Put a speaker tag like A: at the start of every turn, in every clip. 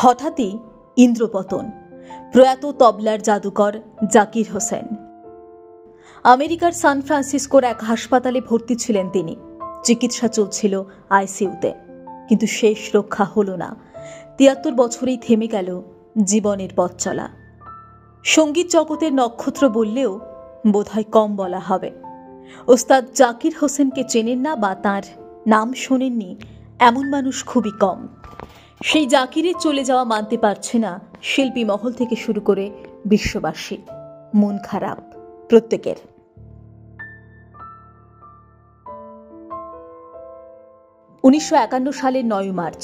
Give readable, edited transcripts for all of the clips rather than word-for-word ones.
A: হঠাৎই ইন্দ্রপতন। প্রয়াত তবলার জাদুকর জাকির হোসেন। আমেরিকার সান ফ্রান্সিসকোর এক হাসপাতালে ভর্তি ছিলেন তিনি। চিকিৎসা চলছিল আইসিইউতে, কিন্তু শেষ রক্ষা হল না। ৭৩ বছরেই থেমে গেল জীবনের পথ চলা। সঙ্গীত জগতের নক্ষত্র বললেও বোধহয় কম বলা হবে। ওস্তাদ জাকির হোসেনকে চেনেন না বা তাঁর নাম শোনেননি এমন মানুষ খুবই কম। সেই জাকিরের চলে যাওয়া মানতে পারছে না শিল্পী মহল থেকে শুরু করে বিশ্ববাসী। মন খারাপ প্রত্যেকের। ১৯৫১ সালের ৯ মার্চ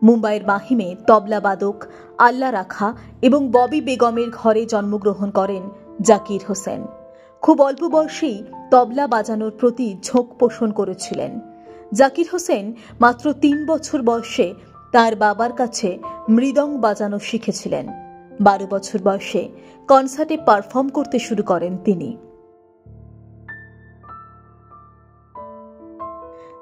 A: মুম্বাইয়ের মাহিমে তবলা বাদক আল্লা রাখা এবং ববি বেগমের ঘরে জন্মগ্রহণ করেন জাকির হোসেন। খুব অল্প বয়সেই তবলা বাজানোর প্রতি ঝোঁক পোষণ করেছিলেন। জাকির হোসেন মাত্র ৩ বছর বয়সে তার বাবার কাছে মৃদং বাজানো শিখেছিলেন। ১২ বছর বয়সে কনসার্টে পারফর্ম করতে শুরু করেন তিনি।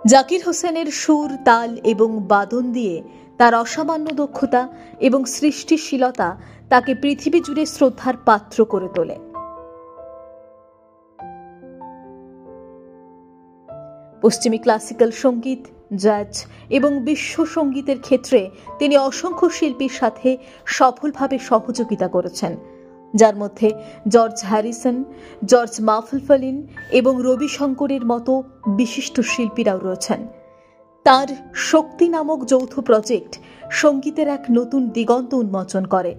A: জাকির হোসেনের সুর, তাল এবং বাদন দিয়ে তার অসামান্য দক্ষতা এবং সৃষ্টিশীলতা তাকে পৃথিবী জুড়ে শ্রদ্ধার পাত্র করে তোলে। পশ্চিমী ক্লাসিক্যাল সঙ্গীত, জ্যাজ এবং বিশ্ব সঙ্গীতের ক্ষেত্রে তিনি অসংখ্য শিল্পীর সাথে সফলভাবে সহযোগিতা করেছেন, যার মধ্যে জর্জ হ্যারিসন, জর্জ মাফলফলিন এবং রবি শঙ্করের মতো বিশিষ্ট শিল্পীরাও রয়েছেন। তার শক্তি নামক যৌথ প্রজেক্ট সঙ্গীতের এক নতুন দিগন্ত উন্মোচন করে,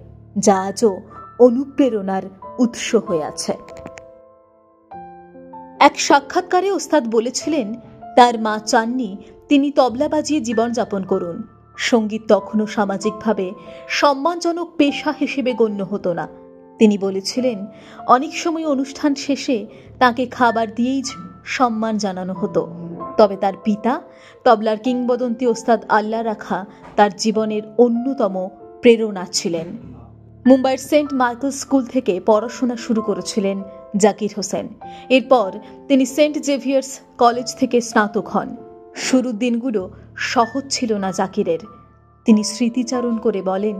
A: যা আজও অনুপ্রেরণার উৎস হয়ে আছে। এক সাক্ষাৎকারে ওস্তাদ বলেছিলেন, তার মা চাননি তিনি তবলা বাজিয়ে জীবনযাপন করুন। সঙ্গীত তখনও সামাজিকভাবে সম্মানজনক পেশা হিসেবে গণ্য হতো না। তিনি বলেছিলেন, অনেক সময় অনুষ্ঠান শেষে তাকে খাবার দিয়েই সম্মান জানানো হতো। তবে তার পিতা, তবলার কিংবদন্তি ওস্তাদ আল্লা রাখা, তার জীবনের অন্যতম প্রেরণা ছিলেন। মুম্বাইয়ের সেন্ট মাইকেল স্কুল থেকে পড়াশোনা শুরু করেছিলেন জাকির হোসেন। এরপর তিনি সেন্ট জেভিয়ার্স কলেজ থেকে স্নাতক হন। শুরুর দিনগুলো সহজ ছিল না জাকিরের। তিনি স্মৃতিচারণ করে বলেন,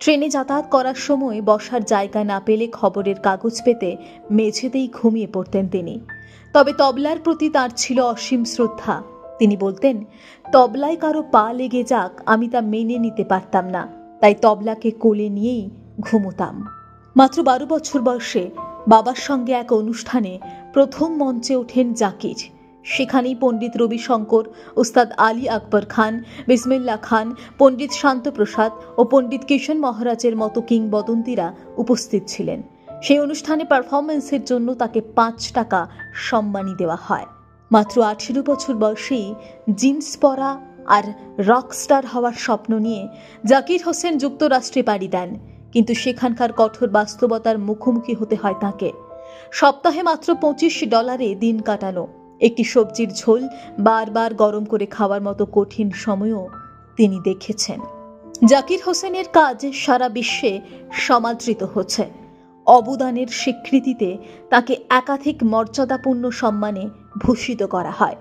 A: ট্রেনে যাতায়াত করার সময় বসার জায়গা না পেলে খবরের কাগজ পেতে মেঝেতেই ঘুমিয়ে পড়তেন তিনি। তবে তবলার প্রতি তার ছিল অসীম শ্রদ্ধা। তিনি বলতেন, তবলায় কারো পা লেগে যাক আমি তা মেনে নিতে পারতাম না, তাই তবলাকে কোলে নিয়েই ঘুমোতাম। মাত্র ১২ বছর বয়সে বাবার সঙ্গে এক অনুষ্ঠানে প্রথম মঞ্চে ওঠেন জাকির। সেখানেই পণ্ডিত রবি শঙ্কর, ওস্তাদ আলী আকবর খান, বিসমিল্লাহ খান, পণ্ডিত শান্তপ্রসাদ ও পণ্ডিত কিশন মহারাজের মতো কিংবদন্তিরা উপস্থিত ছিলেন। সেই অনুষ্ঠানে পারফরমেন্সের জন্য তাকে ৫ টাকা সম্মানী দেওয়া হয়। মাত্র ১৮ বছর বয়সেই জিন্স পরা আর রকস্টার হওয়ার স্বপ্ন নিয়ে জাকির হোসেন যুক্তরাষ্ট্রে পাড়ি দেন, কিন্তু সেখানকার কঠোর বাস্তবতার মুখোমুখি হতে হয় তাকে। সপ্তাহে মাত্র $25 দিন কাটানো, একটি সবজির ঝোল বারবার গরম করে খাওয়ার মতো কঠিন সময়ও তিনি দেখেছেন। জাকির হোসেনের কাজ সারা বিশ্বে সমাদৃত হচ্ছে। অবদানের স্বীকৃতিতে তাকে একাধিক মর্যাদাপূর্ণ সম্মানে ভূষিত করা হয়।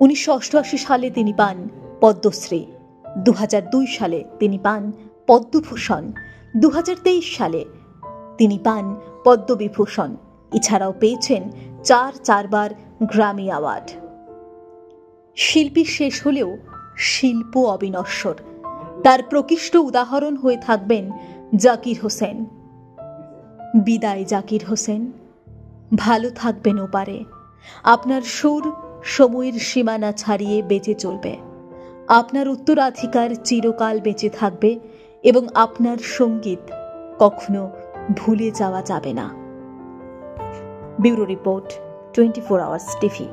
A: ১৯৮৮ সালে তিনি পান পদ্মশ্রী, ২০০২ সালে তিনি পান পদ্মভূষণ, ২০২৩ সালে তিনি পান পদ্মবিভূষণ। এছাড়াও পেয়েছেন ৪বার গ্র্যামি অ্যাওয়ার্ড। শিল্পী শেষ হলেও শিল্প অবিনশ্বর। তার প্রকৃষ্ট উদাহরণ হয়ে থাকবেন জাকির হোসেন। বিদায় জাকির হোসেন, ভালো থাকবেন ওপারে। আপনার সুর সময়ের সীমানা ছাড়িয়ে বেঁচে চলবে। আপনার উত্তরাধিকার চিরকাল বেঁচে থাকবে এবং আপনার সঙ্গীত কখনো ভুলে যাওয়া যাবে না। Bureau report, 24 hours TV.